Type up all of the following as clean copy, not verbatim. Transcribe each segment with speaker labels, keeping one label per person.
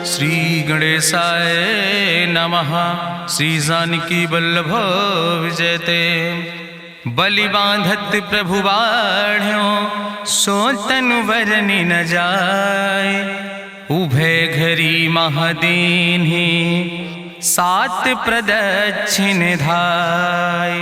Speaker 1: श्री गणेशाय नमः। श्री जानकी वल्लभ विजयते। बलि बांधत प्रभु बाढ़ो सो तनु बरनि न जाय। उभय घरी महादीन्हि सात प्रदक्षिण धाय।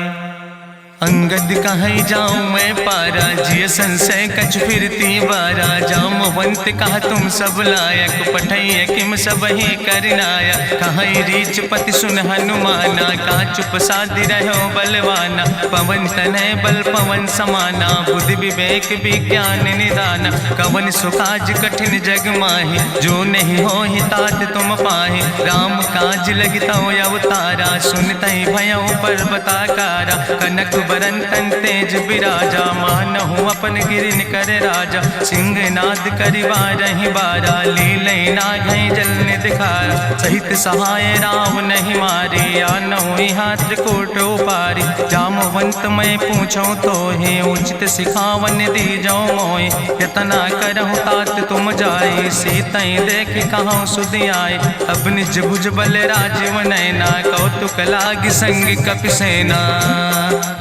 Speaker 1: अंगद कहीं जाऊं मैं पारा जिय संशय कछ फिरती बारा। जामवंत कहा तुम सब लायक पठैय किम सब ही करनाया। कहीं रीच पति सुन हनुमाना कहा चुप साधि रहो बलवाना। पवन तनय बल पवन समाना बुद्धि विवेक विज्ञान निदाना। कवन सुकाज कठिन जग माहि जो नहीं हो ही तात तुम पाहि। राम काज लगता अवतारा सुनतहि भयो पर्वताकारा। कनक बरन तन तेज बिराजा मानहु अपन गिरिन कर राजा। सिंह नाद करिवा रही बारा लीलै नाघै जल दिखारा। सहित सहाय राम नहीं मारे आनहु हाथ कोट उपारी। जामवंत मैं पूछो तो हे उचित सिखावन दी जाओ मोय। यतना करहु तात तुम जाए सीतई देख कहूँ सुध आए। अब निज भुज बल राजीव नैना कौतुक लाग संग कपिसेना।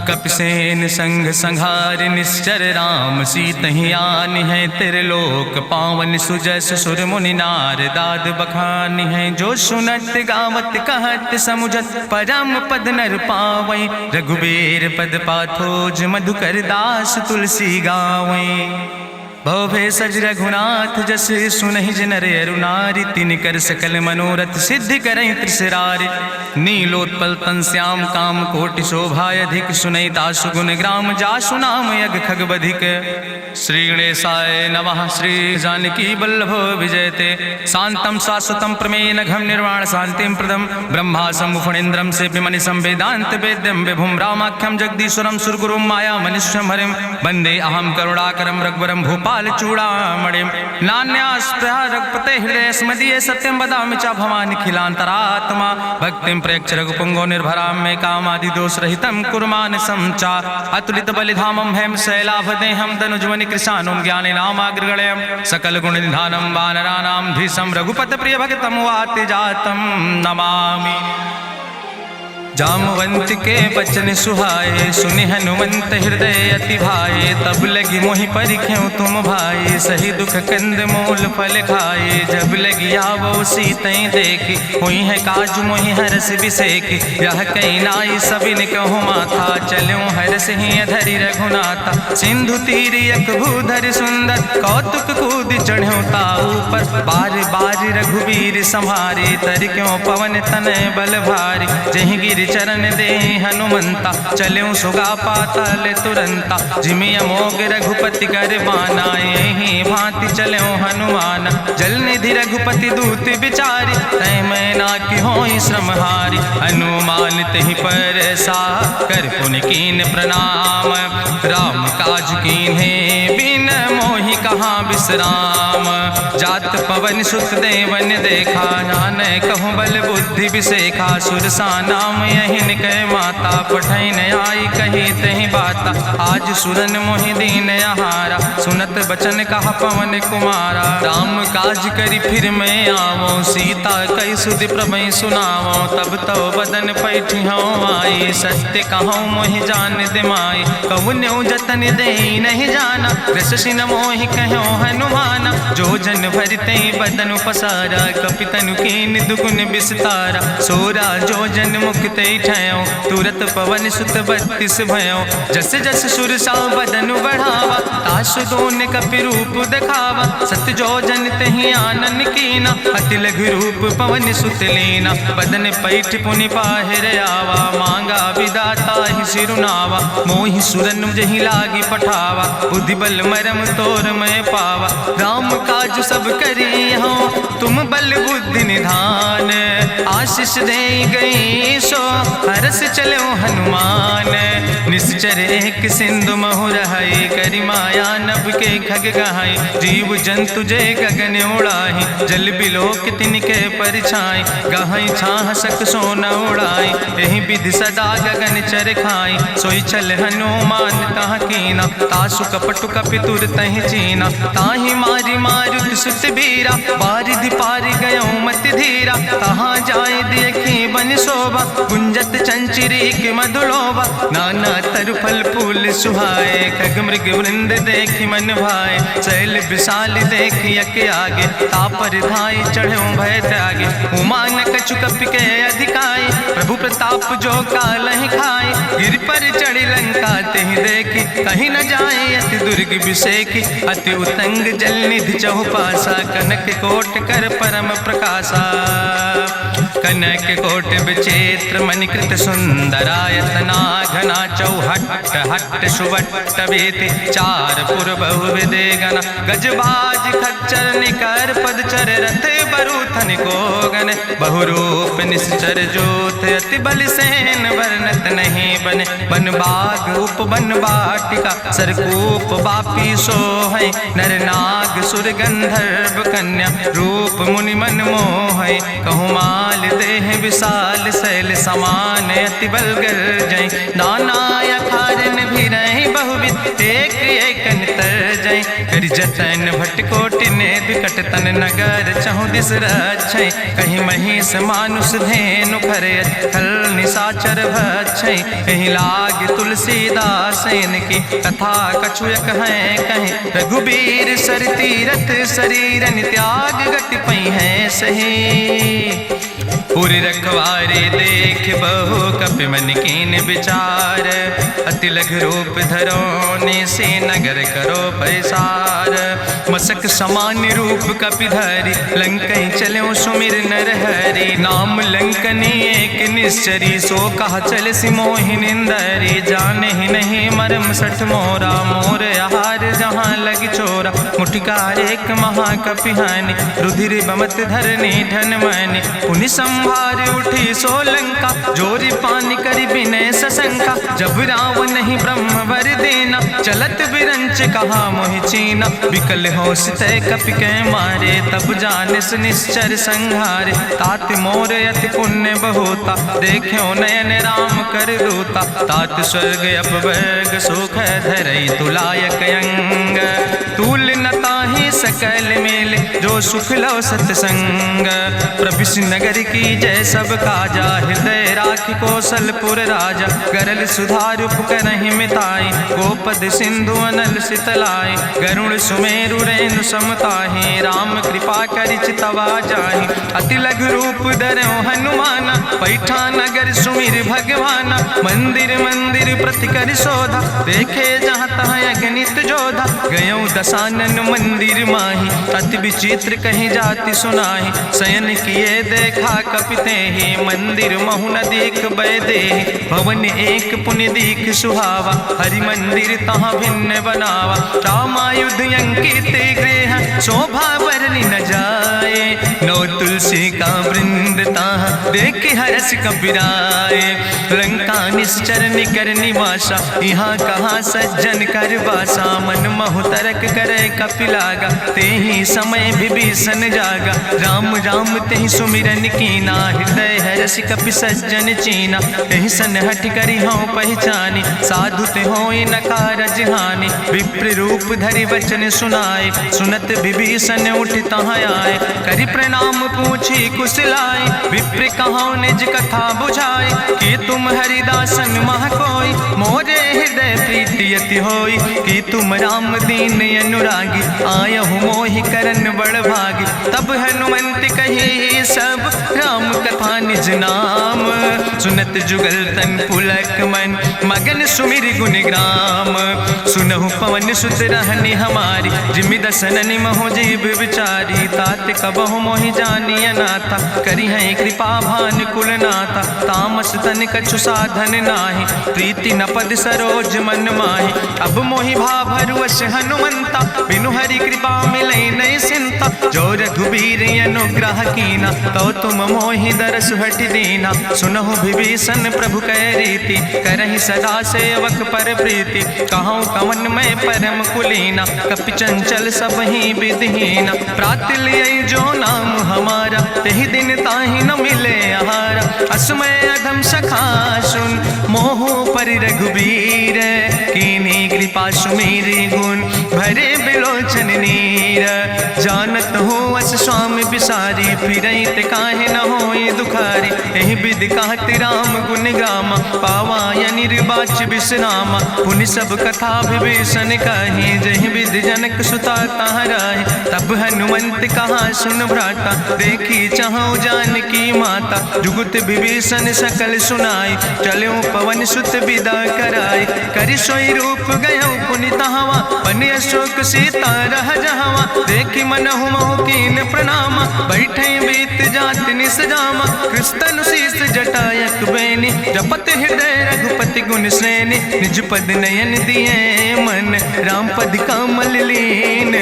Speaker 1: कपिसेन संग संहार निश्चर राम सीतहि आनि है त्रिलोक पावन। सुजस सुर मुनि नार दाद बखानि है। जो सुनत गावत कहत समुझत परम पद नर पावै। रघुबीर पद पाथोज मधुकर दास तुलसी गावै। भवे सज रघुनाथ जस सुनहि जिनर अरुनारि। तिनकर सकल मनोरथ सिद्धि करहि त्रिसरारि। नीलोत्पल तन श्याम काम कोटि शोभाय अधिक। सुनहि तासु गुण ग्राम जासु नाम यज्ञ खग बधिक। श्री गणेशाय नमः। श्री जानकी वल्लभ विजयते। शांतम शाश्वतम प्रमेय नघम निर्वाण शांतिम प्रदम। ब्रह्मा शंभु फणीन्द्रम से विमनि संवेदांत वेद्यम विभुम रामाख्यम जगदीश्वरम सुरगुरुम माया मनुष्यम हरिम। वंदे अहम करुणाकरम रघुवरम भूपाल चूड़ामणिम। नान्यास्पृहा रघुपते हृदय स्मदीये सत्यम वदामि च भवानि खिलांतरात्मा। भक्तिम प्रयच्छ रघुपुंगो निर्भराम मे कामादि दोष रहितम कुर्मान् समचा। अतुलित बलिधामम हेम शैलाभदेहम दनुजवनि कृशानुम ज्ञानि नामाग्रगण्यम। सकल गुण निधानम वानराणाम धीशम रघुपत प्रिय भक्तम वाति जातम नमामि। जामवंत के बचन सुहाए सुनि हनुमंत हृदय अति भाए। तब लगी मोहि परिख्यों तुम भाई सही दुख कंद मूल फल खाए। जब लगी आवो सीतई देखी हुई है काज मोहि हरस बिसेखी। यह कई नाई सबिन कहु माथा चलूं हरस ही धरि रघुनाथा। सिंधु तीर यक भूधर सुंदर कौतुक कूद चढ़्यो ताऊ पर। बार बार रघुबीर संहारे तर क्यों पवन तनय बल भारी। जहि गिर चरण दे हनुमंता चल्यों सुगा पाताल तुरंता। जिमि अमोघ रघुपति कर बाना यही भांति चल्यों हनुमान। जल निधि रघुपति दूत बिचारी तय मैं ना कि होई श्रमहारी। हनुमान तहि पर सा कर पुनि कीन प्रणाम। राम काज कीन्हे बिन मोहि कहाँ विश्राम। जात पवन सुत देवन देखा नानय कहूँ बल बुद्धि विसेखा। सुरसा नाम यहिन कह माता पठैन आई कही तहि बाता। आज सुरन मोहि दीन आहारा सुनत बचन कहा पवन कुमारा। राम काज करी फिर मैं आवो सीता कई सुधि प्रभै सुनावो। तब तो बदन पैठियों आई सत्य कहूँ मोहि जान दिमाई। कहुन्यो जतन दे नहीं जाना रससिन मोहि कहो हनुमाना। जो जन भरते बदन पसारा कपितनु कीन दुगुन विस्तारा। सोरा जो जन मुक्ते ठयो तुरत पवन सुत 32 भयो। जस जस सुरसा बदन बढ़ावा तासु दोन कपि रूप दिखावा। सत जो जन तहि आनन कीना अति लघु रूप पवन सुत लीना। बदन पैठ पुनि पाहिर आवा मांगा विदाता ही सिरुनावा। मोहि सुरन जहि लागी पठावा बुद्धि बल मरम तोर मैं पावा। राम काज सब करी हो तुम बल बुद्धि निधान। आशीष दे गई सो हरस चलो हनुमान। निश्चर एक सिंधु महु रहाई करी माया नभ के खग गहाई। जीव जंतु जे गगन उड़ाही जल बिलोक तिनके परिछाई। गहाई छाह सक सोन उड़ाई यही विधि सदा गगन चर खाई। सोई चल हनुमान तहाँ कीना तासु कपटु कपि तुर तहि चीना। ताहि मारी मारुत सुत बीरा बारिधि पारि गयो मति रघुबीरा, तहाँ जाए देखी बन शोभा, गुंजत चंचरी के मधुलोभा, नाना तरु फल फूल सुहाए, खग मृग वृंद देखी मन भाए, शैल विशाल देखी यके आगे, तापर धाय चढ़ो भय त्यागे, उमान कछु कपि के अधिकाई, प्रभु प्रताप जो कालहि खाए, गिर पर चढ़ी लंका तेहि देखी, कहीं न जाए अति दुर्ग विषेखी, अति उतंग जल निधि चहुपासा, कनक कोट कर परम प्रकाशा, कनक कोट विचित्र मणिकृत सुंदरायतना, घना चौहट्ट हट्ट सुवट्ट वेति, चार पुर बहु विदे गण, गजबाज खच्चर निकर पदचर, रथ बरूथन को गण, बहुरूप निश्चर जोत, अति बल सेन वर्णत नहीं बने, बन बाग उप बन बाटिका, सरकूप बापी सोहै, नर नाग सुर गंधर्व कन्या, रूप मुनि मन मोहै, कहूँ माल देह विशाल शैल समान, अति बल गर्जै, नाना अखारन भी रही बहुविध, एक एक तर जय, कर जतन भटकोटि ने विकट तन नगर, चहु दिस रक्षै, कहीं महिष मानुष धेनु खरे, खल निशाचर भक्षै, कहीं लाग तुलसीदास इनकी, कथा कछुयक है कहीं, रघुबीर सर तीरथ शरीरन त्याग गति पई है सही, पूरी रखवारे देख बहु कपि मन कीन विचार, अति लघु रूप धरोने से नगर करो पैसार, मसक समान रूप कपि धरि, लंकई चलो सुमिर नर हरि, नाम लंकनी एक निश्चरी, सो कहा चल सिमोहि निंदरी, जाने ही नहीं मरम सठ मोरा, मोर आहार जहाँ लग चोरा, मुठिकार एक महाकपिहानि, रुधिर बमत धरनी धन मनि, पुनि संभार उठी सोलंका, जोरी पानी करी विनय सशंका, जब रावण नहीं ब्रह्म वर देना, चलत बिरंच कहा मोहि चीना, विकल होश तय कपि के मारे, तब जानिस निश्चर संहारे, तात मोर अति पुण्य बहुता, देख्यो नयन राम कर दूता, तात स्वर्ग अपवर्ग सुख धरई तुलायक अंग, तूल न ताहि सकल मेल, जो सुख लो सत्संग, प्रभिस नगर की जय सब काजा, हृदय राखि कौशलपुर राजा, गरल सुधार उपकरहि मिताई, गोपद सिंधु अनल सितलाई, गरुड़ सुमेरु रेणु समताहि, राम कृपा करि चितवा जाहि, अति लघु रूप धरौ हनुमाना, पैठा नगर सुमिर भगवाना, मंदिर मंदिर प्रति कर शोधा, देखे जहाँ तहाँ अगणित जोधा, गयौ दशानन मंदिर माही, अति विचित्र कहीं जाति सुनाही, शयन किए देखा कपिते ही, मंदिर महु न देख बैदे, भवन एक पुण्य दीख सुहावा, हरि मंदिर तहाँ भिन्न बनावा, रामायुध अंकित गृह, शोभा बरली न जाए, नौ तुलसी का वृंद तहाँ देख हरस कपिराए, लंका निश्चर निकर निवासा, यहाँ कहाँ सज्जन कर बासा, मन महु तरक करे कपिलागा, ते ही समय विभीषण जागा, राम राम तेहि सुमिरन कीना, हृदय हरस कपि सज्जन चीना, तेहि सन हठ करी हूँ पहचानी, साधु ते होई न कारज हानि, विप्र रूप धरि वचन सुनाए, सुनत विभीषण उठ तहाँ आए, करि प्रणाम पूछी कुशलाए, विप्र कहाँ निज कथा बुझाए, कि तुम हरिदासन मह कोई, मोरे हृदय प्रीति अति होई, कि तुम राम दीन अनुरागी, आयहु मोहि करन बड़ भागी, तब हनुमंत कही सब राम कथा निज नाम, सुनत जुगल तन पुलक मन, मगन सुमिर गुण ग्राम, सुनहु पवन सुत रहनी हमारी, जिमि दसननि महो जीव विचारी, तात कबहु मोहि जानी अनाथा, करी है कृपा भान कुल नाथा, तामस तन कछु साधन नाही, प्रीति न पद सरोज मन माही, अब मोहि भाभरुवश हनुमंता, बिनु हरि कृपा मिलै नहीं सिंता, जो रघुबीर अनुग्रह कीना, तो तुम मोहि दरस हट दीना, सुनहु विभीषण प्रभु कै रीति, करहि सदा सेवक पर प्रीति, कहूँ कवन मैं परम कुलीना, कपि चंचल सब ही विधिहीना, प्रात लिय जो नाम हमारा, तेहि दिन ताहि न मिले आहारा, असमय अधम सखा सुन, मोहु पर रघुबीर, कीन्ही कृपा सुमेरि गुण, भरे बिलोचन नीर, जानत हो अस स्वामी बिसारी, फिरई ते काहे न होई दुखारी। एहि विधि कहत राम गुण गामा, पावा निर्बाच विश्रामा। पुनि सब कथा विभीषण कही, जहि विधि जनक सुता कहराहि। तब हनुमंत कहा सुन भ्राता, देखी चाहु जानकी माता। जुगुत विभीषण सकल सुनाई, चलो पवन सुत विदा कराई। करि सोई रूप गयो पुनि तहवा, बन अशोक सीता रह जहवा। देखी मनहु महु कीन प्रणामा, बैठे बीत जात निस जामा। कृष्ण शीस जटायक बेनी, जपत हृदय रघुपति गुण श्रेणी। निज पद नयन दिए मन, राम पद कमल लीन।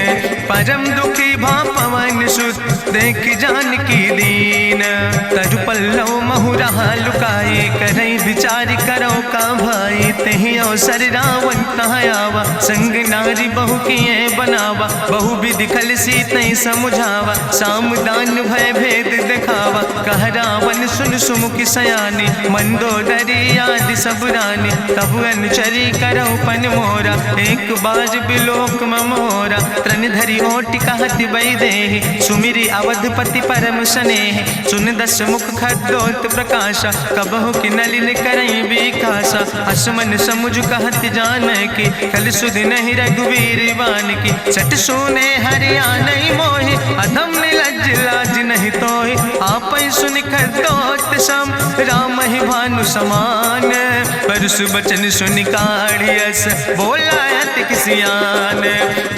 Speaker 1: परम दुखी भा पवन सुत, देख जानकी दीन। तरु पल्लव महु रहा लुकाई, करई विचार करो का भाई। तेहि अवसर रावण तहाँ आवा, संग नारी बहु किए बनावा। बहु विधि खल सीतै समुझावा, साम दान भय भेद दिखावा। कह रावण सुन सुमुखी सयानी, मंदोदरी आदि सब रानी। तब अनुचरी करो पन मोरा, एक बार बिलोक ममोरा। त्रन धरि ओटि कहत वैदेही, सुमिरी अवधपति परम स्नेह। सुन दस मुख खद्योत प्रकाशा, कबहु कि नलिन करई विकासा। असमन समुझ कहत जानकी, कल सुध नहीं रघुवीर बान की। सट सुने हरियाणई मोहि, अधम निलज्ज लाज नहीं तोहि। आपै सुनि खद्योत सम, राम ही भानु समान। परसु बचन सुनि काढ़ियस, बोला अति किसियान।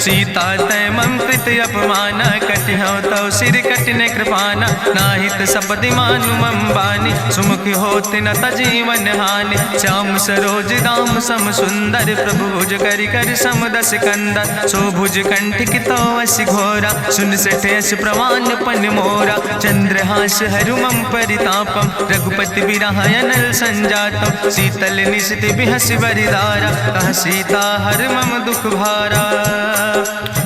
Speaker 1: सीता तै मम कृत अपमाना, कटिहौ तौ सिर कटिन कृपाना। नाहित सपदि मानु मम बानी, सुमुख होत न तजीवन हानि। श्याम सरोज दाम सम सुंदर, प्रभु भुज करि कर सम दस कंदर। सो भुज कंठ कितो अस घोरा, सुन सठेस प्रमाण पन मोरा। चंद्रहास हरु मम परितापम, रघुपति बिरहायनल संजातम। शीतल निशित बिहस बरिदारा, कह सीता हर मम दुख भारा।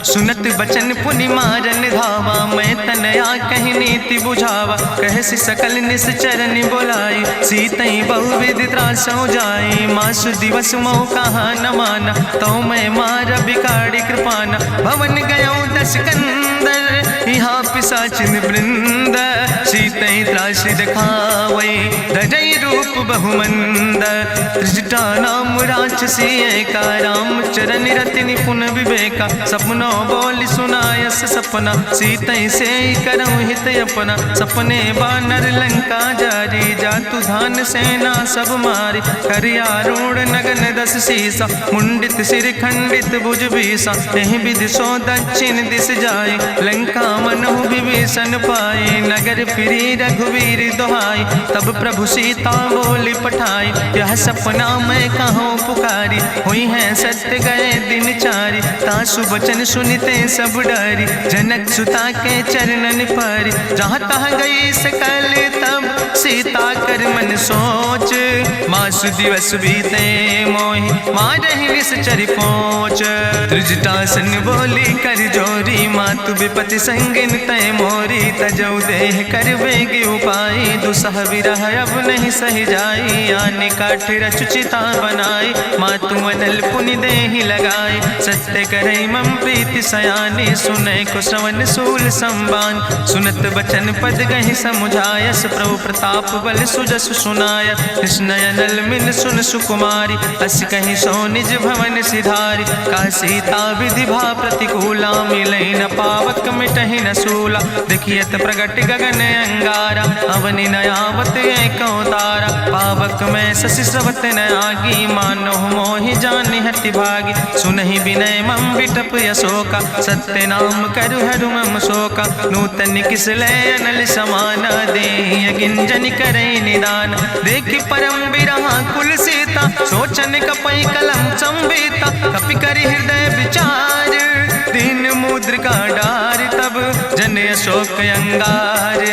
Speaker 1: सुनत बचन पुनि मारन धावा, मैं तनया कहि नीति बुझावा। कहसि सकल निश्चरन बोलाई, सीतई बहुविधि त्रासौ जाई। मासु दिवस मोह कहा न माना, तो मैं मार बिकाड़ी कृपाना। भवन गयो दस कंदर, यहाँ पिशाचिन वृंद। सीतई त्रास दिखावई, धजई रूप बहुमंद। त्रिजटा नाम राक्षसी एका, राम चरण रति निपुण विवेका। सपनो बोल सुनायस सपना, सीतई से करऊँ हित अपना। सपने बानर लंका जारी, जातु धान सेना सब मारी। करियारूढ़ नगन दस सीसा, मुंडित सिर खंडित भुज बीसा। एहि विधि सो दक्षिण दिस जाय, लंका मनहु विभीषण पाए। नगर फिरी रघुवीर दोहाई, तब प्रभु सीता बोली पठाई। यह सपना मैं कहूँ पुकारी, हुई है सत्य गए दिन चारी। तासु बचन सुनते सब डरी, जनक सुता के चरणन पर। जहाँ तहाँ गई सकल तब, सीता कर मन सोच। मासु दिवस बीते मोहि, मारहि निश्चर पहुँच। त्रिजटासन बोली कर जोरी, मातु विपति संगिन तय मोरी। तजौ देह कर बेगी उपाय, दुसह विरह अब नहीं सही जाई। आने काठ रचुचिता बनाई, मातु मनल पुनि देहि लगाई। सत्य करई मम प्रीति सयानी, सुनै को श्रवण सूल संबान। सुनत बचन पद गहि समुझायस, प्रभु प्रताप बल सुजस सुनाय। कृष्णयनल मिन सुन सुकुमारी, अस कहि सो निज भवन सिधारी। का सीता विधि भा प्रतिकूला, मिलई न पावक मिटहि न सूला। देखियत प्रगट गगन अंगारा, अवनि नयावत एको तारा। पावक में शशि स्रवत न आगी, मानो मोहि जानि हटि भागी। सुनहि विनय मम विटप यशोका, सत्य नाम करु हरु मम शोका। नूतन किस लय अनल समाना, देहि गिंजन करई निदान। देखि परम बिरहा कुल सीता, सोचन कपई कलम संवेता। कपि करि हृदय विचार, दीन मुद्रिका डार। तब जन अशोक अंगार,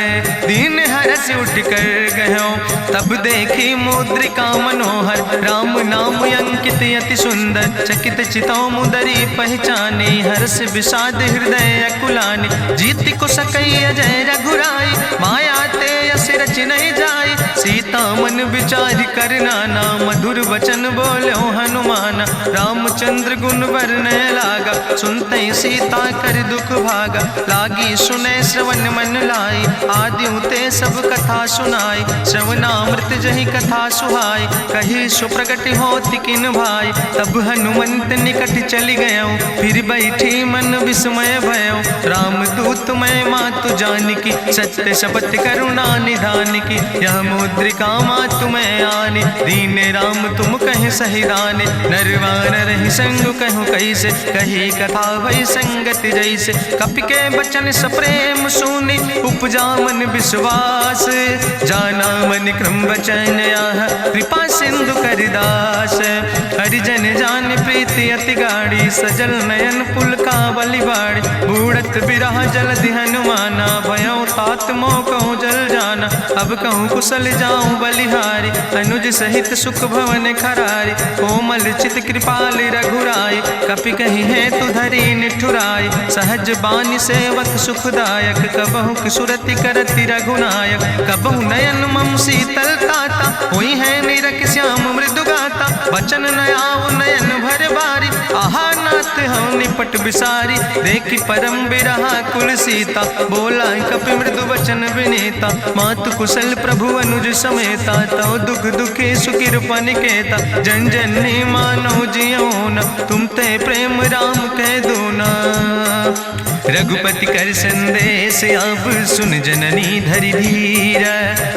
Speaker 1: दीन हरस उठ कर गयो। तब देखी मुद्रिका मनोहर, राम नाम अंकित अति सुंदर। चकित चितौ मुदरी पहचानी, हर्ष विषाद हृदय अकुलानी। जीत को सकई अजय रघुराई, माया ते यस रच नहीं जाई। सीता मन विचार कर नाना, मधुर वचन बोलो हनुमाना। रामचंद्र गुण वर्णय लागा, सुनते सीता कर दुख भागा। लागी सुने श्रवण मन लाई, आदि ते सब कथा सुनाई। श्रवणामृत जहि कथा सुहाई, कही सुप्रगट होति किन भाई। तब हनुमंत निकट चली गयो, फिर बैठी मन विस्मय भयो। राम दूत मैं मातु जानकी, सत्य शपथ करुणा निधान की। यह मुद्रिका मातु मैं आने, दीन राम तुम कहे सही दाने। नरवान रही संग कहूँ कैसे, कही कथा भई संगति जैसे। कपि के बचन सप्रेम सुनी, उपजा मन विश्वास। जाना मन क्रम वचन आह, कृपा सिंधु करिदास। हरिजन जान प्रीति अति गाढ़ी, सजल नयन पुलकावली बाड़ी। बूढ़त बिरह जलधि हनुमाना, भयो तात मोह कहूँ जल जाना। अब कहूँ कुशल जाऊँ बलिहारी, अनुज सहित सुख भवन खरारी। कोमल चित कृपाल रघुराई, कपि कही है तु धरी निठुराई। सहज बानी सेवक सुखदायक, कबहु किशुरति करति रघुनायक। कबहु नयन मम शीतल ताता, हुई है निरख श्याम मृदु गाता। बचन न आव नयन भर बारी, आहा नाथ हम निपट बिसारी। देखी परम बिरहा कुल सीता, बोला कपि मृदु वचन विनीता। मातु कुशल प्रभु अनुज समेता, तव दुख दुखी सुकृपा निकेता। जन जननी मानो जियो न, तुम ते प्रेम राम कह दो ना। रघुपति कर संदेश अब सुन जननी धरि धीर।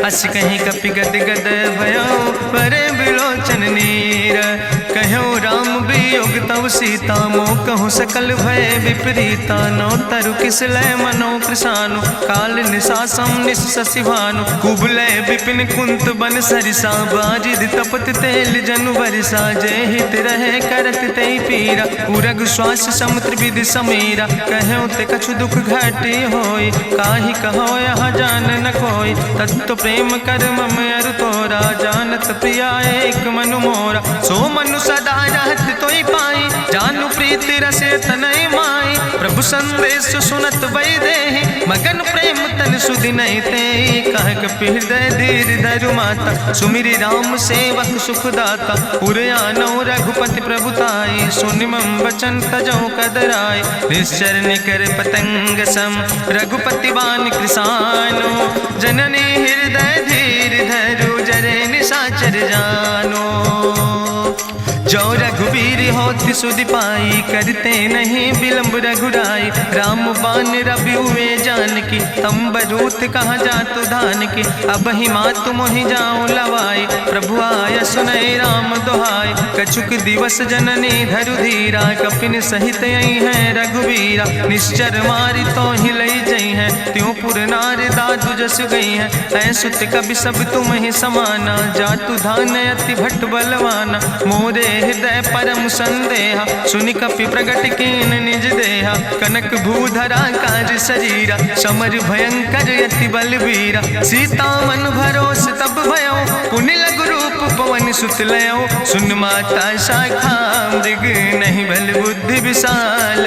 Speaker 1: अस कहीं कपि गद गद भयो, परे बिलोचन नीर। कहो राम वियोग तव सीता, मोह कहूँ सकल भय विपरीता। नौ तरु किस लय मनो कृशानु, काल निशासम निशि भानु। कुबलय विपिन कुंत बन सरिसा, बाजिद तपत तेल जनु बरिसा। जय हित रहे करत ते पीरा, उरग श्वास समुद्र विधि समीरा। कहो ते कछु दुख घटी होई, काहि कहो यहाँ जान न कोई। तत्व प्रेम कर मम अरु तोरा, जानत प्रिया एक मनु मोरा। सो मनु सदा रहत तोई पाई, जानु प्रीति रसे तनय माई। प्रभु संदेश सुनत वै देहि, मगन प्रेम तन सुधि नहीं ते। कह कपि हृदय धीर धरु माता, सुमिरि राम सेवक सुखदाता। उर आनो रघुपति प्रभुताई, सुनि मम वचन तजौ कदराई। निश्चर निकर पतंग सम, रघुपति बान कृसानो। जननी हृदय धीर धरु, जरे निशाचर जानो। जो रघुवीर होति सुधि पाई, करते नहीं विलंब रघुराई। राम बान रवि हुए जानकी, तंबरूथ कहाँ जातु धान की। अब ही मातु मोहि जाऊँ लवाई, प्रभु आय सुनय राम दुहाई। कछुक दिवस जननी धरु धीरा, कपिन सहित यही है रघुवीरा। निश्चर मारी तो ही लई जई है, त्यों पुर नार दादु जस गई है। ऐसुत कवि सब तुम ही समाना, जातु धान अति भट्ट बलवाना। मोरे हृदय परम संदेहा, सुनि कपि प्रगट कीन निज देहा। कनक भूधरा काज शरीरा, समर भयंकर अति बलवीरा। सीता मन भरोस तब भयो, पुनि लघु रूप पवन सुत लयो। सुन माता शाखा मृग, नहीं बल बुद्धि विशाल।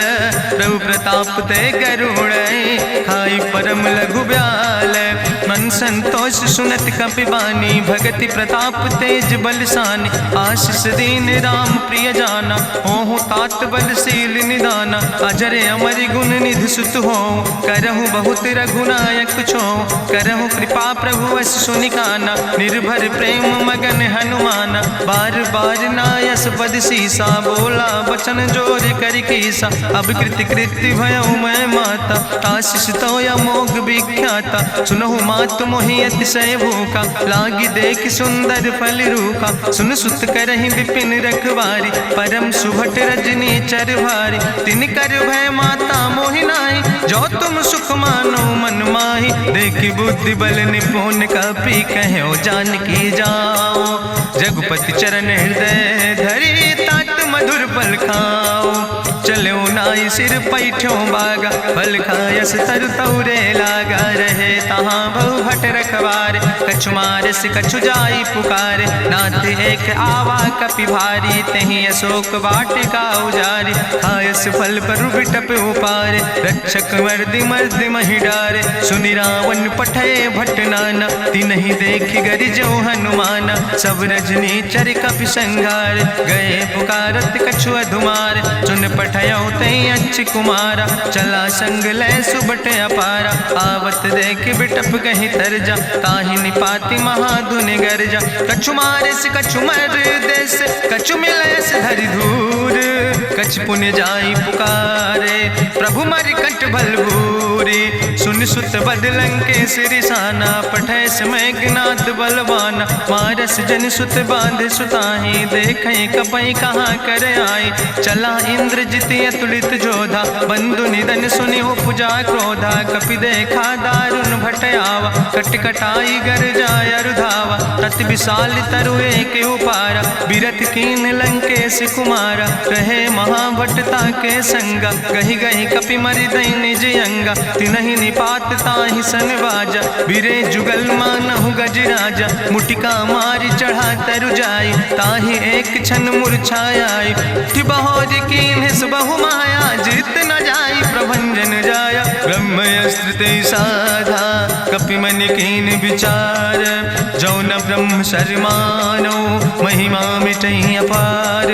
Speaker 1: प्रभु प्रताप ते गरुड़, खाई परम लघु ब्याल। मन संतोष सुनत कपि बानी, भगति प्रताप तेज बलसानी। आशीष दीन राम प्रिय जाना, ओहु तात बलशील निदाना। अजर अमर गुण निधि सुत हो, करहु बहुत रघुनायक छो। करहु कृपा प्रभु वश सुनिकाना, निर्भर प्रेम मगन हनुमाना। बार बार नायस पद सीसा, बोला बचन जोर कर कीसा। अब कृति कृति भयो मैं माता, आशीष तो अमोघ विख्याता। सुनहु मातु मोहि अतिशय भूखा, लागी देख सुंदर फल रूखा। सुन सुत करहि विपिन रखवारी, परम सुभट रजनी चर भारी। तिन कर भय माता मोहि नाहि, जो तुम सुख मानो मन माहि। देखि बुद्धि बल निपुण कपि, कहो जानकी जाओ। रघुपति चरण हृदय धरि, तात मधुर फल खाओ। चलो नाई सिर पैठों बागा, फल खायस तरु तौरे लागा। रहे तहाँ बहु भट रखवारे, कछु मारस कछु जाई पुकारे, नाथ एक आवा कपि भारी, तहीं अशोक वाटिका उजारी, खायस फल पर बिटप उपारे, रक्षक मर्दि मर्दि महि डारे, सुनि रावण पठय भट नाना, तिन्हि देखि गरिजौ हनुमाना, सब रजनी चर कपि संघार, गए पुकारत कछु अधुमार, सुन पठयौ तहीं अच्छ कुमारा, चला संग लै सुबट अपारा, आवत देख बिटप कहीं तरजा, ताहि निपाति महाधुनि गर्जा, कछु मारिस कछु मर देस, कछु मिलयस धरि धूर, कछ पुण्य जाई पुकारे, प्रभु मरि कंठ बल भूरी, सुन सुत बद लंकेश रिसाना, पठय समय ज्ञात बलवाना, मारस जन सुत बांध सुताहि, देखें कपई कहाँ कर आए, चला इंद्रजित अतुलित जोधा, बंधु निधन सुनि उपजा क्रोधा, कपि देखा दारुण भट आवा, कट कटाई गर जाय रुधावा, तत विशाल तरु एक उपारा, बिरथ कीन लंकेश कुमारा, रहे महाभटता के संगा, गहि गहि कपि मरि दई निज अंगा, तिन्हि निपात ताहि सन बाजा, बिरे जुगल मानहु गजराजा, मुटिका मारि चढ़ा तरु जाई, ताहि एक क्षण मूर्छाई, बहोज कीन्हिस बहु माया, जीत न जाई प्रभंजन जाया, ब्रह्मयस्त्र ते साधा, कपि मन कीन विचार, जौ न ब्रह्म शर्मानो, महिमा मिटई अपार,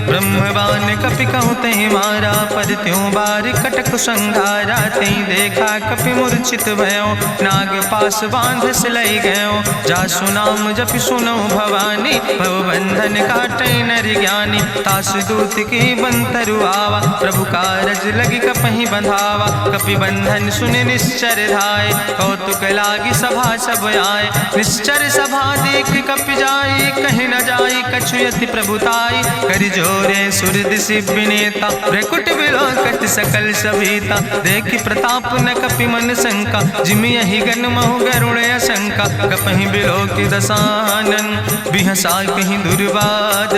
Speaker 1: ब्रह्मवान कपि कहु तहि मारा, पद त्यों बार कटक संघारा, तई देखा कपि मूर्छित भयो, नाग पास बांध सिलई गयो, जासु नाम जपि सुनो भवानी, भव बंधन काटई नर ज्ञानी, तासु दूत की बंतरु आवा, प्रभु कारज लगी कपहि बंधावा, कपि बंधन सुनि निश्चर धाय, कौतुक लागी सभा सब आए, निश्चर सभा देख कपि जाई, कहीं न जाई कछु यति प्रभुताई, कर जोरे सुर दिसि विनेता, भ्रकुट विलोकत सकल सभीता, देखि प्रताप न कपि मन शंका, जिमि यहि गन महु गरुण शंका, कपहि बिलोकि दसानन, बिहसा कहीं दुर्वाद,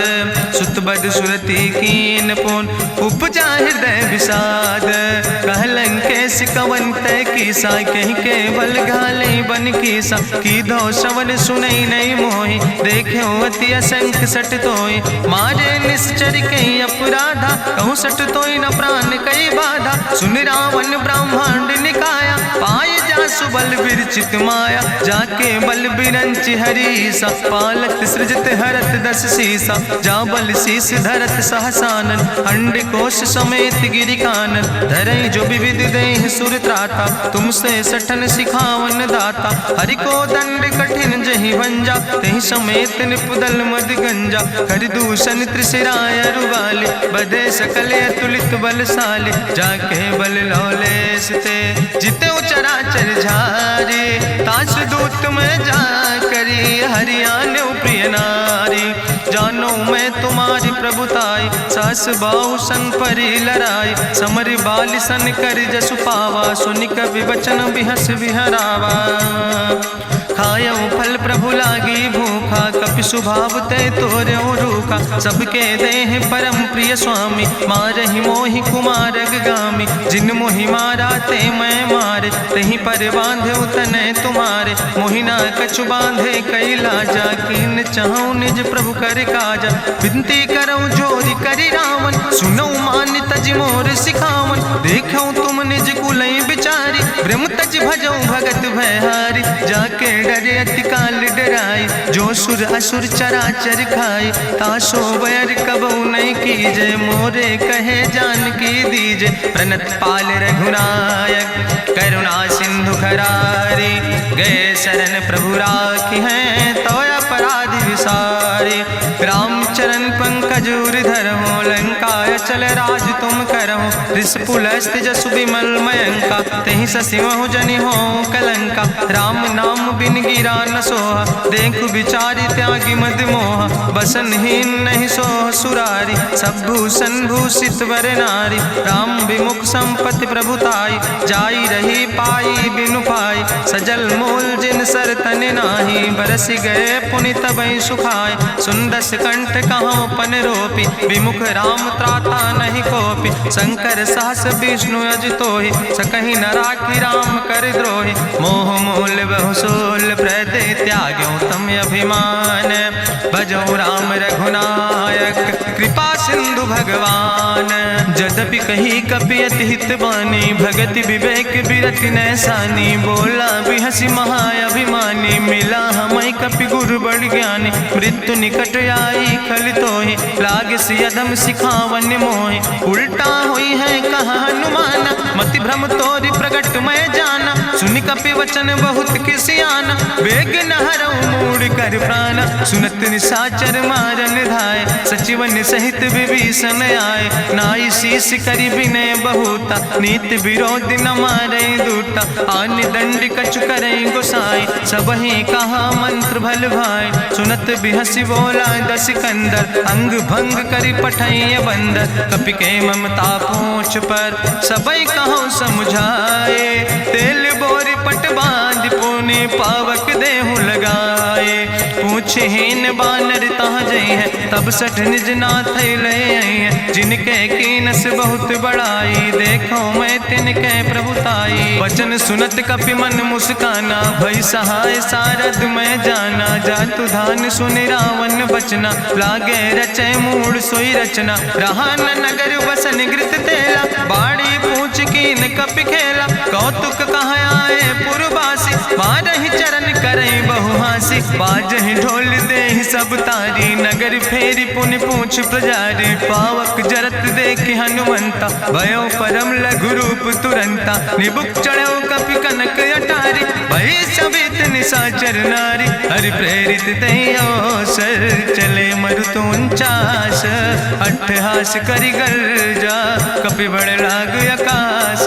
Speaker 1: सुत बद सुरति कीन पुन, उपजा हृदय विषाद, कहलन केस कवन तय कीसा, कहीं केवल घाले बन कीसा, की दो श्रवण सुनई नहीं मोहि, देखे अति असंख सट तोय, मारे निश्चर कहीं अपराधा, कहूँ सट तोय न प्राण कई बाधा, सुन रावण ब्रह्मांड निकाया, पाय जासु बल विरचित माया, जाके बल बिरंचि हरीसा, पालत सृजत हरत दस सीसा, जा बल शीस धरत सहसानन, अंड कोश समेत गिरि कानन, धरई जो विविध देह सुर त्राता, तुमसे सठन सिखावन दाता, हरि को दंड कठिन जहि भंजा, तहि समेत निपुदल मद गंजा, कर दूषण त्रिशिराय रुवाले, बधे सकल अतुलित बलशाले, जाके बल लौलेस ते, जिते चराचर झारे, तास दूत में जा करी, हरियाणा प्रिय नारी, जानो मैं तुम्हारी प्रभुताई, सास बाहु सन परी लड़ाई, समर बाल सन कर जसु पावा, सुनि कवि वचन बिहस विहरावा, खायो फल प्रभु लागी भूखा, कपि स्वभाव ते तोर्यो रूखा, सबके देह परम प्रिय स्वामी, मारहि मोहि कुमार गामी, जिन मोहि मारा ते मैं मारे, तहीं पर बांधे तने तुम्हारे, मोहिना कछु बांधे कई लाजा, कीन चाहूं निज प्रभु कर काजा, विनती करऊं जोरी करी रावण, सुनऊ मान तज मोर सिखावन, देखऊं तुम निज कुलई बिचारी, ब्रह्म तज भजऊं भगत भयहारी, जाके डरे अति काल डराई, जो सुर असुर चराचर खाई, तासो बैर कबऊ नहीं कीजे, मोरे कहे जान की दीजे, प्रणत पाल रघुनायक करुणा सिंधु खरारी, गए शरण प्रभु राखी हैं तो अपराध विसारी, रामचरण पंकज उर धरहु, लंकाय चल राज तुम करहु, रिसपुलस्त जसु विमल मयंका, तेहि ससिमहु जनि हो कलंका, राम नाम बिन गिरा न सोहा, देखु बिचारी त्यागी मद मोहा, बसनहीन नहीं सोह सुरारी, सब भूषण भूषित वर नारी, राम विमुख संपत्ति प्रभुताई, जाई रही पाई बिनु पाई, सजल मूल जिन सर तन नाही, बरस गए पुनि तबहि सुखाए। सुंदस कंठ कहाँ पन रोपी, विमुख राम त्राता नहीं कोपी। शंकर सहस विष्णु अजितोहि, सकहि न राखी राम कर द्रोहि। मोह मूल बहुसूल प्रदे त्याग्यो तम अभिमान। भजो राम रघुनायक कृपा सिंधु भगवान। यद्यपि कही कपि अति हित बानी, भगति विवेक बिरति नैसानी। बोला बिहसि महाअभिमानी, मिला हमै कपि गुरु बड़ ज्ञानी। मृत्यु निकट आई खल तोहि, लागे सियदम सिखावन मोहि। उल्टा हुई है कहा हनुमाना, मति भ्रम तोरि प्रगट मैं जाना। सुनि कपि वचन बहुत किसियाना, बेग न हरऊ मूढ़ कर प्राण। सुनत निशाचर मारन धाय, सचिवन सहित विभीषण आए। नाई शीस करि विनय बहुता, नीति विरोध न मारे दूता। आन दंड कछु करे गोसाई, सबहि कहा मंत्र भल भाई। सुनत बिहसि बोला दस कंदर, अंग भंग करि पठैय बंदर। कपि के ममता पूछ पर, सबई कहो समुझाए। तेल बोरी पट बांध पुनि पावक देहु लगाए। पूछहीन बानर तहाँ जई है, तब सठ निज नाथ ले आई है। जिनके कीनस बहुत बड़ाई, देखो मैं तिनके प्रभुताई। वचन सुनत कपि मन मुस्काना, भई सहाय सारद मैं जाना। जातु धान सुनि रावण बचना, लागे रचे मूढ़ सोई रचना। रहा न नगर बसन घृत तेला, बाड़ी पूछ कीन कपि खेला। कौतुक कहाँ आए पुरवासी, मारहि चरण करई बहु हासी। बाजहि ढोल देहि सब तारी, नगर फेरी पुनि पूछ प्रजारी। पावक जरत देखि हनुमंता, भयो परम लघु रूप तुरंता। निबुक चढ़ो कपि कनक अटारी, भई सबित निशाचर नारी। हरि प्रेरित देहि अवसर, चले मरुत 49। अट्ठहास करि गर्जा, कपि बड़ लाग आकाश।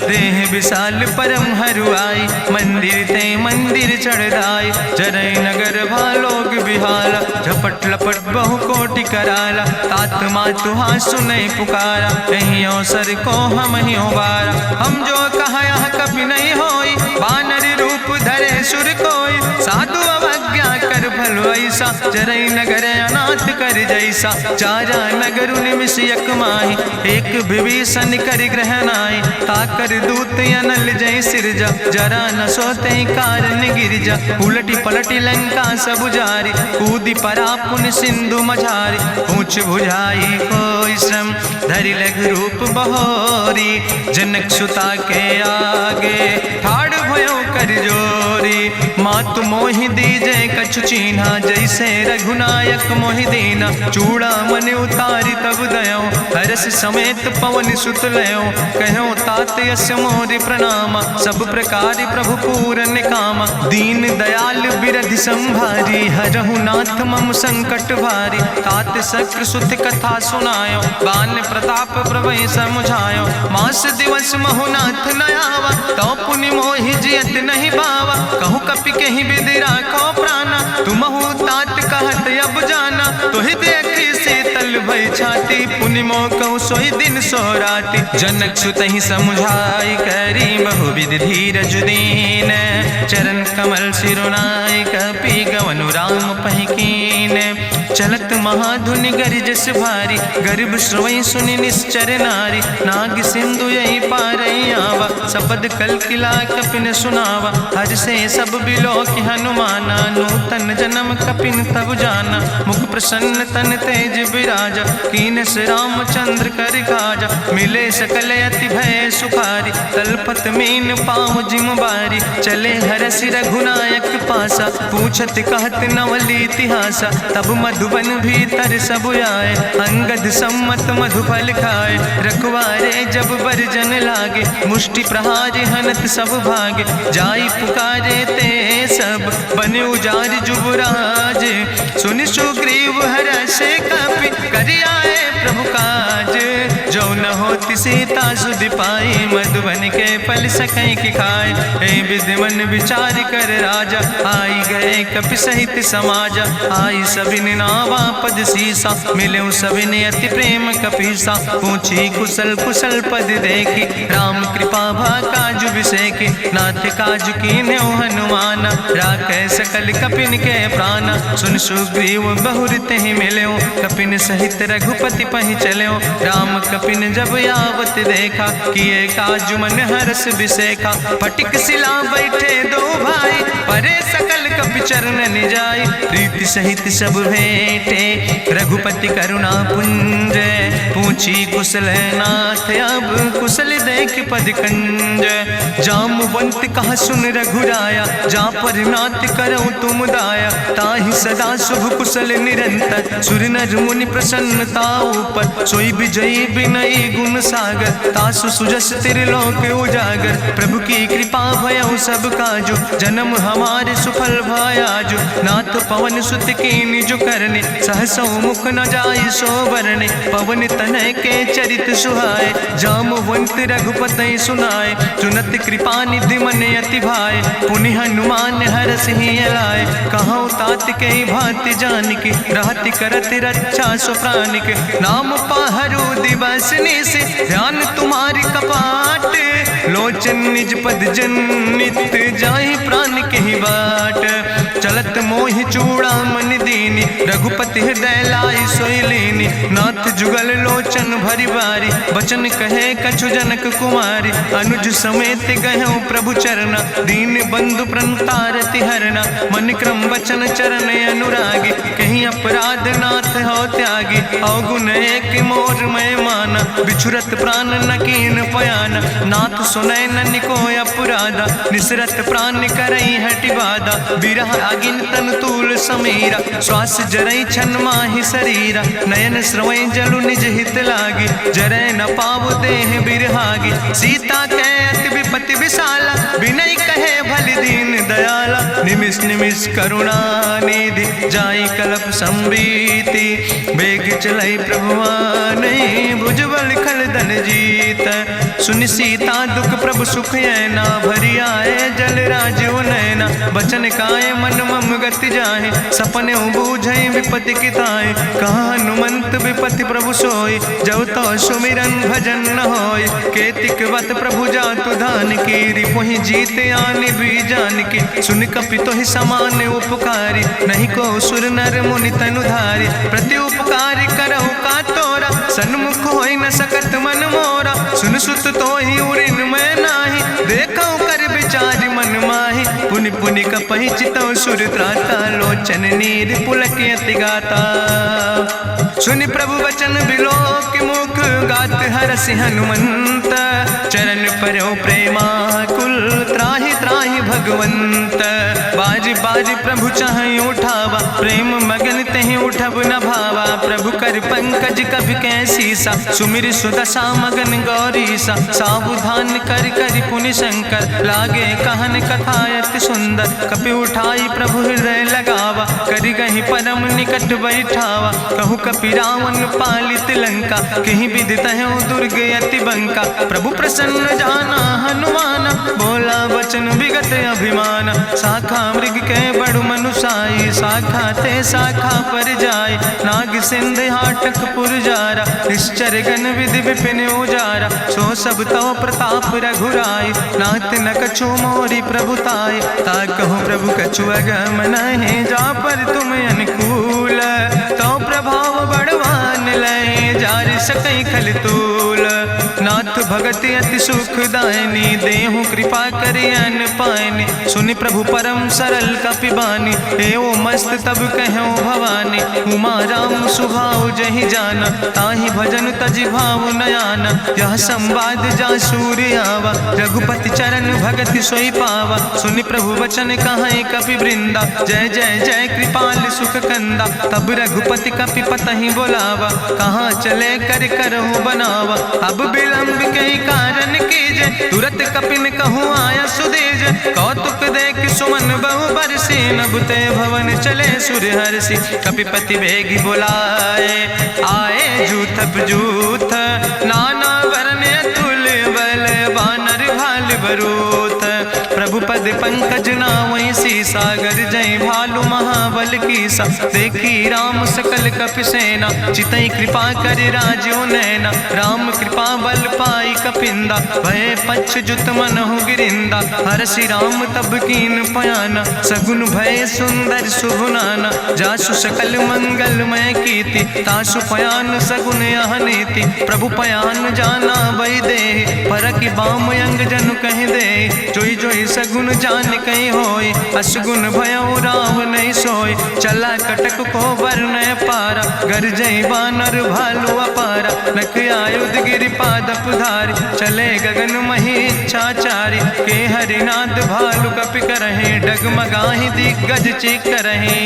Speaker 1: देह विशाल परम हरुआई, मंदिर ते मंदिर चढ़ाई। जरई नगर भालोग बिहाला, झपट लपट बहु कोटि कराला। तात मातु हाँ सुनै पुकारा, यही अवसर को हम ही उबारा। हम जो कहा यहाँ कभी नहीं होई, बानर रूप धरे सुर कोई। साधु अवज्ञा कर भल ऐसा, जरई नगर अनाथ कर जैसा। चारा नगर निमिष यक माही, एक विभीषण कर ग्रह नाई। ताकर दूत अनल जय सिरजा, जरा न सोते कारण गिरजा। उलटी पलटी लंका सब जारी, कूदी परा पुन सिंधु मझारी। पूछ बुझाई कोई श्रम, धरि लघु रूप बहोरी। जनक सुता के आगे, ठाड़ भयो कर जोरी। मातु मोहि दीजे कछु चीन्हा, जैसे रघुनायक मोहि दीना। चूड़ा मन उतारी तब दयो, हरस समेत पवन सुत लयो। कहो तात यस मोरि प्रणामा, सब प्रकार प्रभु पूरन कामा। दीन दयाल बिरधि संभारी, हरहु नाथ मम संकट भारी। तात शक्र सुत कथा सुनायो, बान प्रताप प्रभु समुझायो। मास दिवस महु नाथ न आवा, तो पुनि मोहि जियत नहीं बावा। कहु कपि कहीं विधि राखो प्राणा, तुमहु तात कहत अब जाना। तुहि देखी शीतल भई छाती, पुनि मोह कहु सोई दिन सो राति। जनक सुतहि समुझाई, करी बहुविधि धीरज दीन। चरण कमल सिरुनाई, कपि गवनु राम पहि कीन। चलत महाधुनि गरिजस भारी, गर्भ श्रवई सुनि निश्चर नारी। नाग सिंधु यही पारई आवा, सबद कल किला कपिन सुनावा। हर से सब बिलो कि हनुमाना, नूतन जन्म कपिन तब जाना। मुख प्रसन्न तन तेज विराजा, कीनस रामचंद्र कर काजा। मिले सकल अति भय सुखारी, तलपत मीन पाँव जिम बारी। चले हरसि रघुनायक पासा, पूछत कहत नवल इतिहासा। तब मधुबन भीतर सब आए, अंगद सम्मत मधुफल खाए। रखवारे जब बरजन लागे, मुष्टि प्रहारे हनत सब भागे। जाई पुकारे ते सब, बने उजार जुबराज। सुनि सुग्रीव हर्षे कपि, करि आए प्रभु काज। जो न होति सीता सुध पाई, मधुबन के फल सकई की खाए। ए विधि मन विचार कर राजा, आई गए कपि सहित समाजा। आई सबिन नावा पद सीसा, मिले सबिन अति प्रेम कपीसा। पूछी कुशल कुशल पद देखी, राम कृपा भा काजु विसेखी। नाथ काजु कीन्हे हनुमान, राखे सकल कपिन के प्राण। सुन सुग्रीव बहुर तेहि मिल्यो, कपिन सहित रघुपति पहि चल्यो। राम कपिन जब आवत देखा, किए काजु मन हरस विसेखा। फटिक सिला बैठे दो भाई, परे सकल कपि चरण जाय। प्रीति सहित सब भेंटे, रघुपति करुणा पुंज। पूछी कुशल नाथ, अब कुशल देख पद कंज। जामवंत कहा सुन रघुराया, जा पर नाथ करऊं तुम दाया। ताहि सदा शुभ कुशल निरंतर, सुर नर मुनि प्रसन्नता ऊपर। सोई विजयी विनयी गुण सागर, तासु सुजस त्रिलोक उजागर। प्रभु की कृपा भयउ सब काजु, जन्म हमारे सुफल भयाजु। नाथ पवन सुत कीन्हि जो करने, सहसौ मुख न जाय सो बरने। पवन तनय के चरित सुहाए, जामवंत रघुपति सुनाए। चुनत कृपा निधि मन अति भाए, पुनि हनुमान हरषि लाए। कहौं तात के भांति जानकी, रहति करत रक्षा सो प्राणिक। नाम पाहरु दिवस निश, ध्यान तुम्हारी कपाट। लोचन निज पद जनित, जाहि प्राण के ही बाट। चलत मोहि चूड़ामणि दीनी, रघुपति हृदय लाई सोई लीनी। नाथ जुगल लोचन भरि बारी, बचन कहे कछु जनक कुमारी। अनुज समेत गहऊँ प्रभु चरना, दीन बंधु प्रणतारति हरना। मन क्रम वचन चरण अनुरागी, कहीं अपराध नाथ हो त्यागी। अवगुण एक मोर मैं माना, बिछुरत प्राण न कीन पयाना। नाथ सुनय ननि को अपराधा, निसरत प्राण करई हटि बाधा। बिरह अगिन तन तूल समीरा, श्वास जरई छन माहि शरीरा। नयन श्रवई जलु निज हित लागी, जरय न पाव देह बिरहागी। सीता के अति विपति विशाला, बिनय कहे भलि दीन दयाला। निमिष निमिष करुणा निधि, जाई कलप संबीति। बेग चलई प्रभुआनहि, भुजबल खल धन जीत। सुनि सीता दुख प्रभु सुख ऐना, भरि आए जल राजो नैना। बचन काए मन मम गति जाहे, सपने बूझई विपति किताए। कहा हनुमंत विपति प्रभु सोई, जब तो सुमिरन भजन न होय। केतिक वत प्रभु जातु धान की, रिपुहि जीत आने भी जान की। सुन कपि तोहि समान उपकारी, नहीं को सुर नर मुनि तनु धारी। प्रति उपकारी करहु का तोरा, सन्मुख होई न सकत मन मोरा। सुन सुत तोहि उरिन मैं नाही, देखौ कर विचार मन माही। पुनि पुनि कपहि चितौ सुर त्राता, लोचन नीर पुलक अति गाता। सुनि प्रभु वचन बिलोक मुख, गात हरषि हनुमंत। चरण परौ प्रेमाकुल, त्राहि त्राहि भगवंत। बाज बाज प्रभु चाहि उठावा, प्रेम मगन तेहि उठब न भावा। प्रभु कर पंकज कभि कैसीसा, सुमिर सुदशा मगन गौरीसा। सावधान कर कर पुनि शंकर, लागे कहन कथा अति सुंदर। कपि उठाई प्रभु हृदय लगावा, करि गहि परम निकट बैठावा। कहु कपि रावण पालित लंका, कहि विधि तहु दुर्ग अति बंका। प्रभु प्रसन्न जाना हनुमाना, बोला वचन विगत अभिमान। शाखा मृग के बड़ु मनुसाई, शाखा ते शाखा पर जाय। नाग सिंध हाटक पुरजारा, निश्चर गण विधि विपिन उजारा। सो सब तव प्रताप रघुराई, नाथ न कछु मोरी प्रभुताई। ताकहु प्रभु कछु अगम नहीं, जा पर तुम अनुकूल। तो प्रभाव बड़वान लय, जार सकई खल तूल। नाथ भगति अति सुखदायनी, देहु कृपा करि अन पायनि। सुनि प्रभु परम सरल कपिबानी, एवं मस्त तब कहूँ भवानी। उमा राम सुभाव जहि जाना, ताहि भजन तजि भाव नयाना। यह संवाद जा सूर्य आवा, रघुपति चरण भगति सोई पावा। सुनि प्रभु वचन कहाई कपि वृंदा, जय जय जय कृपाल सुख कंदा। तब रघुपति कपि पतहि बोलावा, कहाँ चले कर करहु बनावा। अब विलंब कई कारण कीजे, तुरत कपिन कहूँ आया सुदेज। कौतुक देख सुमन बहु बरसी, नभते भवन चले सूर्य हर्षि। कपिपति बेगी बुलाए, आए जूथ जूथ नाना वरने बरूथ। प्रभु पद पंकज नावै सीसा, गर्जै भालु महाबल कीसा। देखी राम सकल कपि सेना, चितई कृपा कर राजो नैना। राम कृपा बल पाई कपिंदा, भय पच्छ जुत मनहु गिरिंदा। हरषि राम तब कीन पयाना, सगुन भय सुंदर शुभ नाना। जासु सकल मंगलमय कीर्ति, तासु पयान सगुन यह नीति। प्रभु पयान जाना भई दे, परखि बाम अंग जनु कहि दे। जोई जोई सगुन जान कहीं होय, असगुन भयो राम नहीं सोय। चला कटक को वर्ण पारा, गर्जई बानर भालू अपारा। नख आयुध गिरि पादप धारी, चले गगन मही इच्छाचारी। के हरिनाद भालु कपि करहि, डगमगाहि दिग्गज चिकरहि।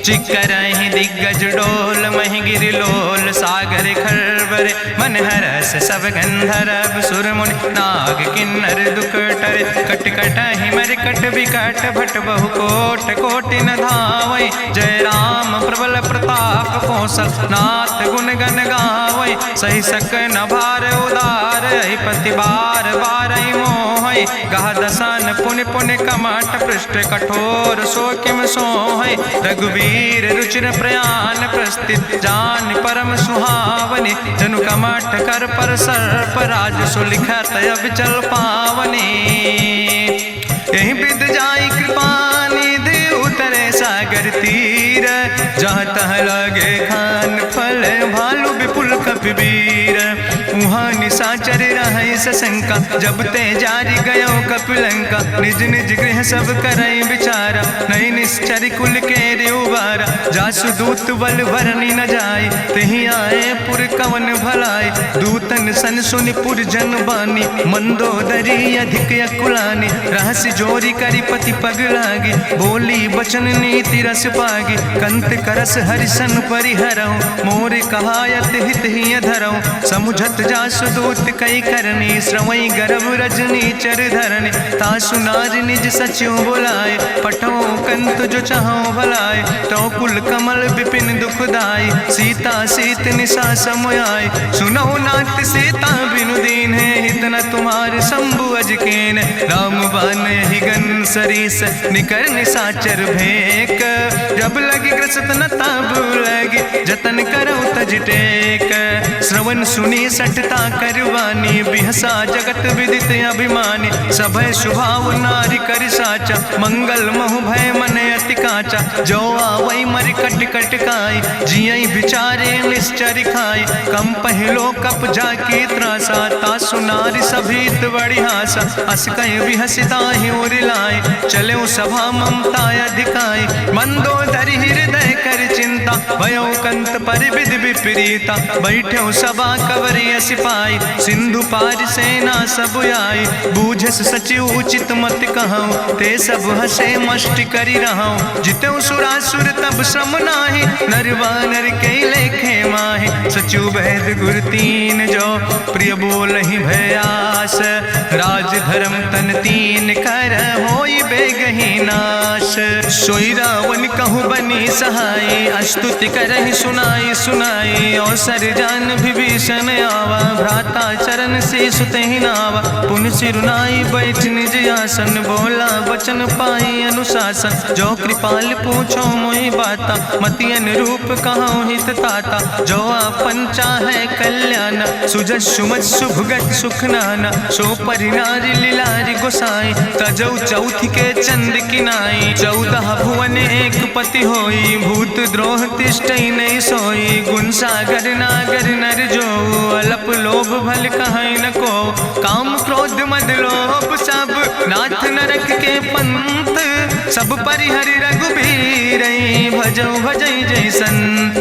Speaker 1: चिकरहि दिग्गज डोल, महि गिरि लोल सागर खरबरे। मन हरस सब गंधर्व सुर मुनि, नाग किन्नर दुख टरे। कट कटहि मरकट विकट, भट बहु कोट कोटि न धावै। जय राम प्रबल प्रताप कौशल, नाथ गुण गण गावै। सही सक न भार उदार, पति बार बार मोहै। गह दसन पुनि पुनि कमठ, पृष्ठ कठोर सो किम सोहै। रघुवीर रुचिर प्रयाण प्रस्थित, जान परम सुहावनी। जनु कमठ कर पर सर्प, राज सुलिखत अविचल पावनी। यही विद जाई कृपा निधि, उतरे सागर तीर। जहाँ तह लगे खान फल, भालु विपुल कपिवीर। उहाँ निशाचर रहै सशंका, जब ते जारी गयो कपिलंका। निज निज गृह सब करई विचारा, नहीं निश्चर कुल के उबारा। जासु दूत बल भरनी न जाय, तेहि आए पुर कवन भलाई। दूतन सन सुनि पुर जन बानी, मंदोदरी अधिक अकुलानी। रहस्य जोरी करि पति पग लागी, बोली बचन नीति रस पागी। कंत करस हरिसन परिहरऊँ, मोर कहायत हित ही धरऊँ। समुझत जासु दूत कई करनी, श्रवई गर्भ रजनी चर धरनी। तासु नार निज सचिव बुलाए, पठो कंत जो चाहो भलाए। तो कुल कमल विपिन दुखदाई, सीता सीत निशा समयाय। सुनो नाथ सीता बिनु दीन है, हित न तुम्हार शंभु अजकेन। राम बान ही गन सरीस, निकर निशाचर भेक। जब लगी ग्रसत न तब लगी, जतन करो तज टेक। श्रवण सुनी सठता करवानी, बिहसा जगत विदित अभिमानी। सभय स्वभाव नारी कर साचा, मंगल महु भय मन अति काचा। जो आवै मर कट कट काई, जियई बिचारे निश्चर खाई। कम पहलो कप जाकी त्रासा, तासु नारी सभीत बड़ी हासा। अस कहीं बिहसिता ही उरिलाए, चले सभा ममता अधिकाई। मंदोदरी हृदय कर चिंता, भयो कंत पर विधि विपरीता। बैठो सभा कवरिय सिपाही, सिंधु पार सेना सब आई। बूझस सचिव उचित मत कहूँ, ते सब हसे मष्ट करी रहूँ। जितऊ सुरासुर तब श्रम नाही, नर वानर के लेखे माहि। सचिव वैद गुर तीन जो, प्रिय बोलहि भयास। राज धर्म तन तीन कर, होई बेगहि नाश। सोई रावण कहूँ बनी सहाय, अस्तुति करहि सुनाई सुनाई। अवसर जान विभीषण आवा, भ्राता चरण से सुतहि नावा। पुन सिरुनाई बैठ निज आसन, बोला वचन पाई अनुशासन। जो कृपाल पूछो मोहि बाता, मति अनुरूप कहूँ हित ताता। जो आपन चाहे कल्याण, सुजस सुमत शुभगत सुख नाना। सो परिनारी लीलारी गोसाई, तजौ चौथ के चंद किनाई। 14 भुवन एक पति होई, भूत द्रोह तिष्ठई नहीं सोई। गुण सागर नागर नर जो, अलप लोभ भल कहीं न को। काम क्रोध मद लोभ सब, नाथ नरक के पंथ। सब परिहरि रघुबीर, भजौ भजै जय संत।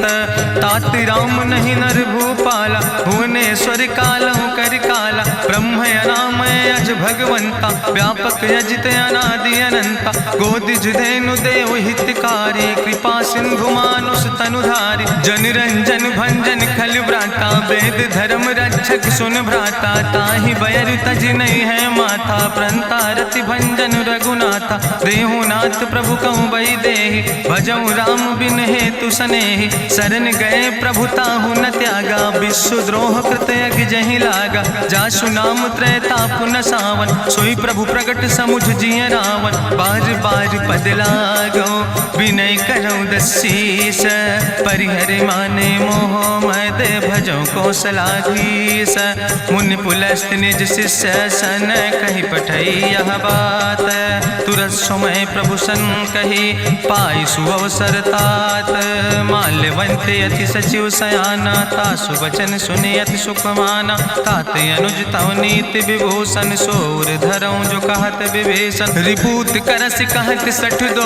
Speaker 1: तात राम नहीं नर भूपाला, भुवनेश्वर कालहु कर काला। ब्रह्म अनामय अज भगवंता, व्यापक अजित अनादि अनंता। गोदिज धेनु देव हितकारी, कृपा सिंधु मानुष तनुधारी। जन रंजन भंजन खल व्राता, वेद धर्म रक्षक सुन भ्राता। ताहि बैर तज नहीं है माथा, प्रंता रति भंजन रघुनाथा। देहु नाथ प्रभु कहूँ बही देहि, भजऊँ राम बिन हेतु सनेहि। शरण गए प्रभु ताहु न त्यागा, विश्व द्रोह कृत यज्ञ जहि लागा। जासु नाम त्रैताप न सा, सावन, सोई प्रभु प्रगट समुझ जिय रावण। बार बार पद लागो विनय करो दसीस, परिहर माने मोह मद भजो कौशलाधीश। मुनि पुलस्त निज शिष्य सन कही पठई यह बात, तुरत समय प्रभु सन कही पाई सुअवसर तात। माल्यवंत अति सचिव सयाना, तासु वचन सुनि अति सुख माना। तात अनुज तव नीति विभूषण, सोर धरऊं जो कहत विभीषण। रिपूत करस कहत सठ दो,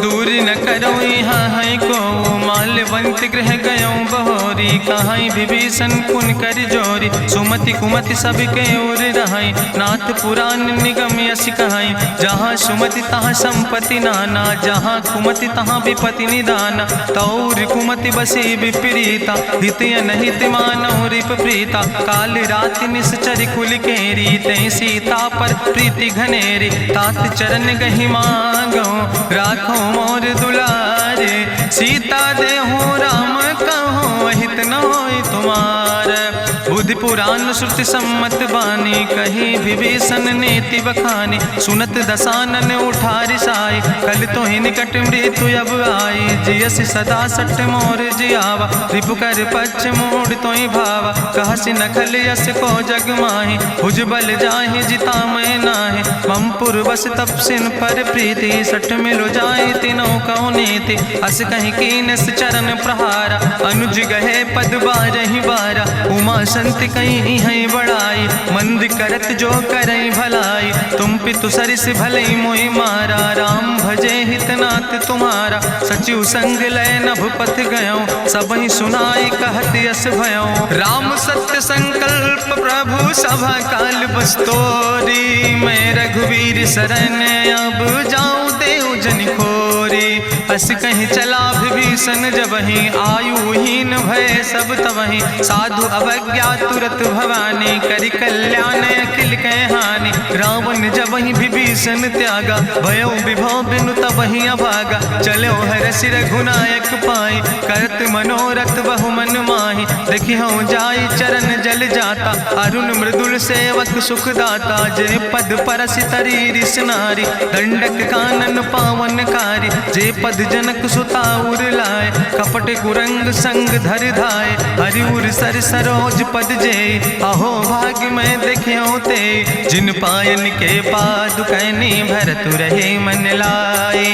Speaker 1: दूर न करो यहाँ है को। माल्यवंत गृह गयों बहोरी, कहाई विभीषण पुन कर जोरी। सुमति कुमति सबके ओर रहाई, नाथ पुराण निगम यश कहाई। जहाँ सुमति तहाँ संपत्ति नाना, जहाँ कुमति तहाँ विपत्ति निदाना। तौर कुमति बसी विपरीता, हित अनहित मानव रिप प्रीता। काल रात निश्चर कुल केरी, तै सीता पर प्रीति घनेरी। तात चरण गहि मांगो, राखो मोर दुलारे। सीता देहो राम कहो, हित न होय तुम्हार। बुद्धि पुराण श्रुति सम्मत बानी, कही विभीषण नीति बखानी। सुनत दसानन उठारि साई, कल तो ही निकट मृत्यु अब आई। जियस सदा सट मोर जियावा, रिपु कर पक्ष मोड़ तो ही भावा। कहसि नखल यस को जग माहि, भुज बल जाहि जिता मैं नाहि। मम पुरवस तपसिन पर प्रीति, सठ मिलो जाहि तिनो कौ नीति। अस कहीं कीनस चरण प्रहारा, अनुज गहे पद बारहि बारा। उमा संति कहीं है बड़ाई, मंद करत जो करई भलाई। तुम पितु सरिस भलई मोहि मारा, राम भजे हितनाथ तुम्हारा। सचिव संग लय नभ पथ गयो, सबहि सुनाई कहत यस भयो। राम सत्य संकल्प प्रभु सभा काल बस्तोरी। मैं रघुवीर शरण अब जाऊं देव जन खोरी। अस कहीं चला विभीषण जबहि, आयुहीन भय सब तबहि। साधु अवज्ञा तुरत भवानी, करि कल्याण अखिल कै हानि। रावण जबहि विभीषण त्यागा, भयो विभव बिनु तबहि अभागा। चलो हरषि रघुनायक पाई, करत मनोरथ बहु मन माहि। देखियो जाई चरण जल जाता, अरुण मृदुल सेवक सुख दाता। जे पद परसि तरी रिस नारी, दंडक कानन पावन कारी। जे पद जनक सुता उर लाए, कपट कुरंग संग धर धाय। हरिउर सर सरोज पद जे, अहो भाग्य मैं देखियो ते। जिन पायन के पादुकैनी, भरतु रहे मन लाए।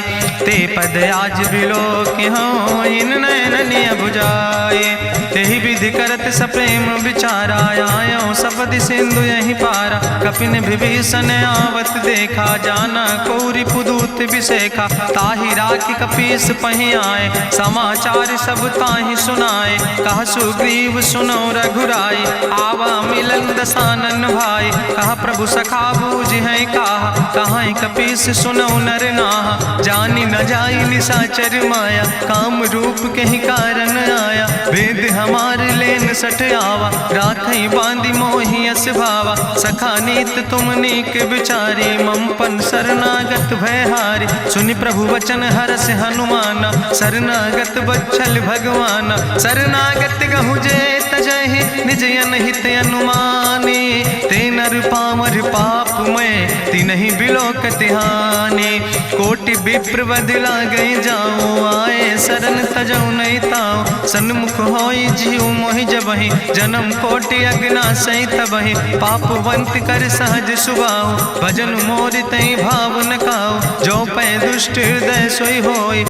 Speaker 1: ते पद आज बिलोक हो, इन नयन बुझाए। तेहि विधि करत सप्रेम विचारा, आयो सपदि सिंधु यही पारा। कपिन विभीषण आवत देखा, जाना कौरि पुदूत विशेखा। ताहि राखि कपीस पहि आए, समाचार सब ताहि सुनाए। कहा सुग्रीव सुनो रघुराई, आवा मिलन दसानन भाई। कहा प्रभु सखा बूझ है कहा, कहाँ कपीस सुनो नर नाहा। जानी न जाई निशाचर माया, काम रूप के ही कारण आया। वेद हमार लेन सठ आवा, राखई बांधी मोहि यस भावा। सखा नीत तुम नीक विचारी, मम पन शरणागत भयहारी। सुनि प्रभु वचन हरस हनुमाना, शरणागत बच्छल भगवाना। शरणागत गहु जे तजहि, निज अनहित अनुमानी। ते नर पामर पाप मैं, तिन्हि बिलोकति हानि। कोटि विप्र बदला गई जाऊं, आए शरण तजऊ नहीं ताऊं। सन्मुख होई जीव मोहि जबहि, जन्म कोटि अगना सही तबहि। पापवंत कर सहज सुभाऊ, भजन मोर तई भाव न काऊ। जो पै दुष्ट हृदय सोई होई,